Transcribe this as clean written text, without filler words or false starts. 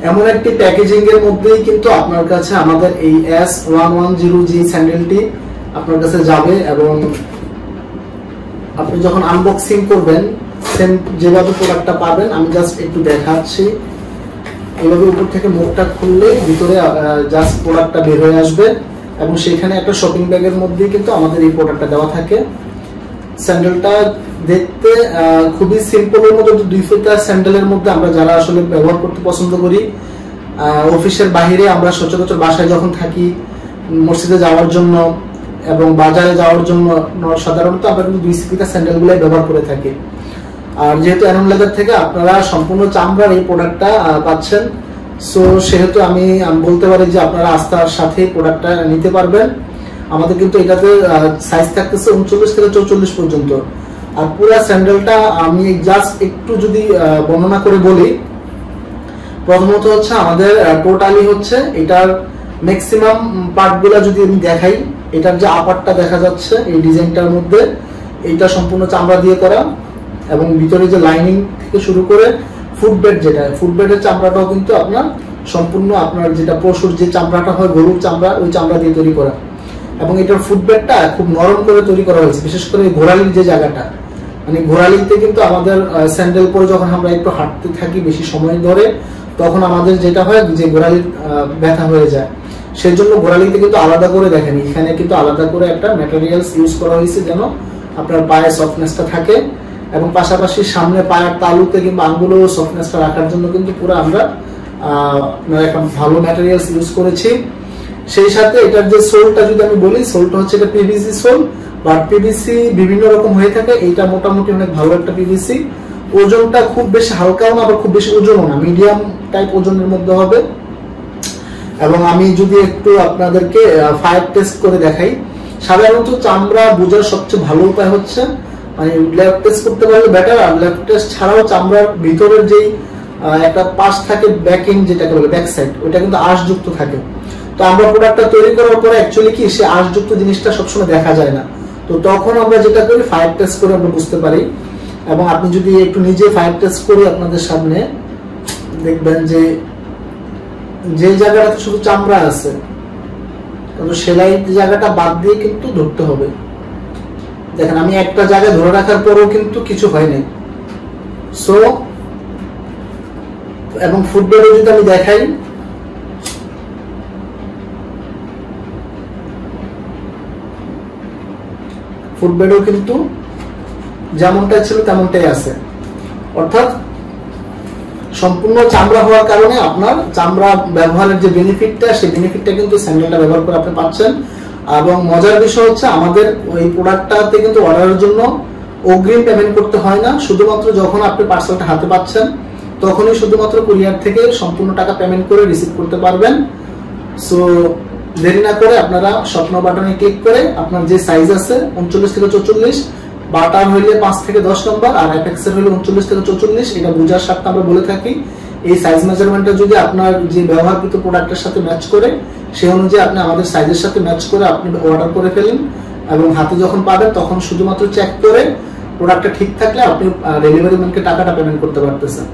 এমন একটি প্যাকেজিং এর মধ্যেই কিন্তু আপনার কাছে আমাদের এই S110G স্যান্ডেলটি আপনার কাছে যাবে এবং আপনি যখন আনবক্সিং করবেন সেম যেভাবে প্রোডাক্টটা পাবেন আমি জাস্ট একটু দেখাচ্ছি। এইভাবে উপর থেকে মুখটা খুললে ভিতরে জাস্ট প্রোডাক্টটা বের হয়ে আসবে এবং সেখানে একটা শপিং ব্যাগের মধ্যেই কিন্তু আমাদের এই প্রোডাক্টটা দেওয়া থাকে। স্যান্ডেলটা দেখতে খুবই সিম্পলের মধ্যে, দুই ফিতা স্যান্ডেলের মধ্যে আমরা যারা আসলে ব্যবহার করতে পছন্দ করি, অফিসের বাইরে আমরা সচরাচর বাসায় যখন থাকি, মসজিদে যাওয়ার জন্য এবং বাজারে যাওয়ার জন্য সাধারণত আমরা কিন্তু দুই ফিতা স্যান্ডেলগুলাই ব্যবহার করে থাকি। আর যেহেতু অ্যারন লেদার থেকে আপনারা সম্পূর্ণ চামড়ার এই প্রোডাক্টটা পাচ্ছেন, সো সেহেতু আমি বলতে পারি যে আপনারা আস্থার সাথে প্রোডাক্টটা নিতে পারবেন। আমাদের কিন্তু এটাতে সাইজ থাকতেছে 39 থেকে 44 পর্যন্ত। আর পুরো স্যান্ডেলটা আমি জাস্ট একটু যদি বর্ণনা করে বলি, প্রথমত হচ্ছে আমাদের টোটালি হচ্ছে এটার ম্যাক্সিমাম পার্টগুলো যদি আমি দেখাই, এটার যে আপারটা দেখা যাচ্ছে এই ডিজাইনটার মধ্যে, এইটা সম্পূর্ণ চামড়া দিয়ে করা এবং ভিতরে যে লাইনিং থেকে শুরু করে ফুটবেড, যেটা ফুটবেডের চামড়াটাও কিন্তু আপনার সম্পূর্ণ আপনার যেটা পশুর যে চামড়াটা হয় গরুর চামড়া, ওই চামড়া দিয়ে তৈরি করা এবং এটার ফুটবেডটা খুব নরম করে তৈরি করা হয়েছে। বিশেষ করে ঘোড়ালির যে জায়গাটা, মানে ঘোড়ালিতে কিন্তু আমাদের স্যান্ডেল পরে যখন আমরা একটু হাঁটতে থাকি বেশি সময় ধরে, তখন আমাদের যেটা হয় যে ঘোড়ালির ব্যথা হয়ে যায়। সেই জন্য ঘোড়ালিতে কিন্তু আলাদা করে দেখেন, এখানে কিন্তু আলাদা করে একটা ম্যাটেরিয়ালস ইউজ করা হয়েছে যেন আপনার পায়ে সফটনেসটা থাকে এবং পাশাপাশি সামনে পায়ের তালুতে কিংবা আঙ্গুলেও সফটনেসটা রাখার জন্য কিন্তু পুরো আমরা একটা ভালো ম্যাটেরিয়ালস ইউজ করেছি। সেই সাথে এটার যে সোলটা যদি আমি বলি, সোলটা হচ্ছে এটা পিভিসি সোল, বাট পিভিসি বিভিন্ন রকম হয়ে থাকে। এইটা মোটামুটি অনেক ভালো একটা পিভিসি, ওজনটা খুব বেশি হালকাও না আবার খুব বেশি ওজনও না, মিডিয়াম টাইপ ওজনের মধ্যে হবে। এবং আমি যদি একটু আপনাদেরকে ফায়ার টেস্ট করে দেখাই, সাধারণত চামড়া বোঝার সবচেয়ে ভালো উপায় হচ্ছে মানে ল্যাব টেস্ট করতে পারলে বেটার। আর ল্যাব টেস্ট ছাড়াও চামড়ার ভিতরের যেই একটা পাশ থাকে ব্যাকিং, যেটাকে বলে ব্যাক সাইড, ওইটা কিন্তু আঁশযুক্ত থাকে। তো আমরা প্রোডাক্টটা তৈরি করার পরে অ্যাকচুয়ালি কি সে আঁশযুক্ত জিনিসটা সবসময় দেখা যায় না, তো তখন আমরা যেটা করি ফায়ার টেস্ট করে আমরা বুঝতে পারি। এবং আপনি যদি একটু নিজে ফায়ার টেস্ট করি আপনাদের সামনে, দেখবেন যে যে জায়গাটাতে শুধু চামড়া আছে, কিন্তু সেলাই জায়গাটা বাদ দিয়ে কিন্তু ধরতে হবে। দেখেন আমি একটা জায়গায় ধরে রাখার পরেও কিন্তু কিছু হয়নি। সো এবং ফুটবলে যদি আমি দেখাই, ফুটবেডও কিন্তু যেমনটা ছিল তেমনটাই আছে, অর্থাৎ সম্পূর্ণ চামড়া হওয়ার কারণে আপনার চামড়া ব্যবহারের যে বেনিফিটটা, সেই বেনিফিটটা কিন্তু স্যান্ডেলটা ব্যবহার করে আপনি পাচ্ছেন। এবং মজার বিষয় হচ্ছে আমাদের ওই প্রোডাক্টটাতে কিন্তু অর্ডারের জন্য অগ্রিম পেমেন্ট করতে হয় না, শুধুমাত্র যখন আপনি পার্সেলটা হাতে পাচ্ছেন তখনই শুধুমাত্র কুরিয়ার থেকে সম্পূর্ণ টাকা পেমেন্ট করে রিসিভ করতে পারবেন। সো দেরি না করে আপনারা স্বপ্ন বাটনে ক্লিক করে আপনার যে সাইজ আছে 39 থেকে 44, বাটার হইলে 5 থেকে 10 নম্বর আর অ্যাপেক্স এর হইলে 39 থেকে 44, এটা বোঝার সাথে আমরা বলে থাকি। এই সাইজ মেজারমেন্টটা যদি আপনার যে ব্যবহারকৃত প্রোডাক্টের সাথে ম্যাচ করে, সেই অনুযায়ী আপনি আমাদের সাইজের সাথে ম্যাচ করে আপনি অর্ডার করে ফেলেন এবং হাতে যখন পাবেন তখন শুধুমাত্র চেক করে প্রোডাক্টটা ঠিক থাকলে আপনি ডেলিভারি ম্যানকে টাকাটা পেমেন্ট করতে পারতেছেন।